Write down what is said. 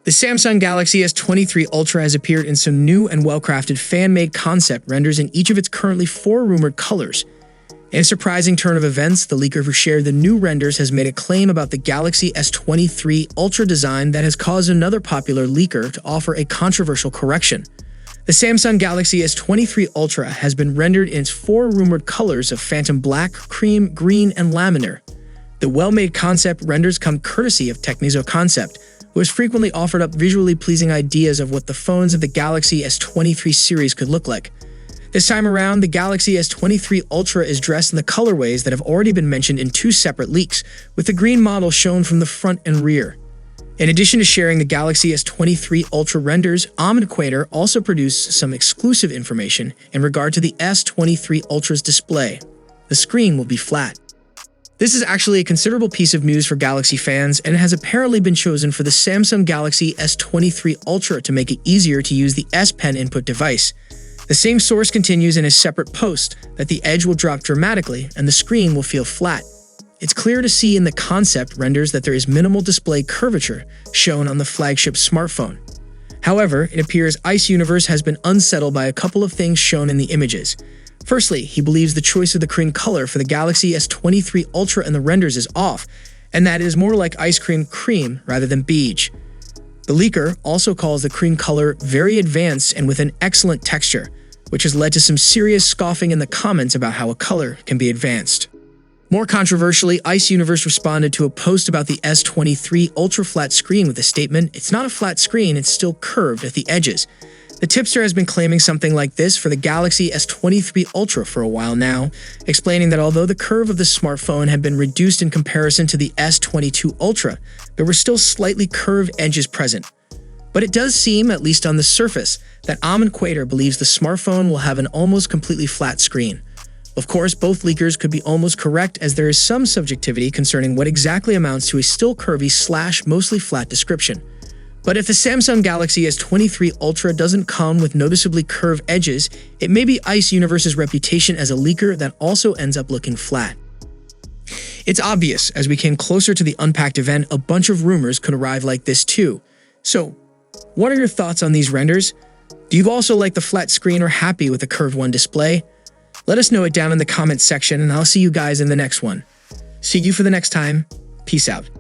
The Samsung Galaxy S23 Ultra has appeared in some new and well-crafted fan-made concept renders in each of its currently 4 rumored colors. In a surprising turn of events, the leaker who shared the new renders has made a claim about the Galaxy S23 Ultra design that has caused another popular leaker to offer a controversial correction. The Samsung Galaxy S23 Ultra has been rendered in its 4 rumored colors of phantom black, cream, green, and lavender. The well-made concept renders come courtesy of Technizo Concept, who has frequently offered up visually pleasing ideas of what the phones of the Galaxy S23 series could look like. This time around, the Galaxy S23 Ultra is dressed in the colorways that have already been mentioned in 2 separate leaks, with the green model shown from the front and rear. In addition to sharing the Galaxy S23 Ultra renders, Enquiries also produced some exclusive information in regard to the S23 Ultra's display. The screen will be flat. This is actually a considerable piece of news for Galaxy fans, and it has apparently been chosen for the Samsung Galaxy S23 Ultra to make it easier to use the S Pen input device. The same source continues in a separate post that the edge will drop dramatically and the screen will feel flat. It's clear to see in the concept renders that there is minimal display curvature shown on the flagship smartphone. However, it appears Ice Universe has been unsettled by a couple of things shown in the images. Firstly, he believes the choice of the cream color for the Galaxy S23 Ultra in the renders is off, and that it is more like ice cream rather than beige. The leaker also calls the cream color very advanced and with an excellent texture, which has led to some serious scoffing in the comments about how a color can be advanced. More controversially, Ice Universe responded to a post about the S23 Ultra flat screen with the statement, "It's not a flat screen, it's still curved at the edges." The tipster has been claiming something like this for the Galaxy S23 Ultra for a while now, explaining that although the curve of the smartphone had been reduced in comparison to the S22 Ultra, there were still slightly curved edges present. But it does seem, at least on the surface, that Enquiries believes the smartphone will have an almost completely flat screen. Of course, both leakers could be almost correct, as there is some subjectivity concerning what exactly amounts to a still curvy / mostly flat description. But if the Samsung Galaxy S23 Ultra doesn't come with noticeably curved edges, it may be Ice Universe's reputation as a leaker that also ends up looking flat. It's obvious, as we came closer to the Unpacked event, a bunch of rumors could arrive like this too. So, what are your thoughts on these renders? Do you also like the flat screen or happy with the curved one display? Let us know it down in the comments section, and I'll see you guys in the next one. See you for the next time. Peace out.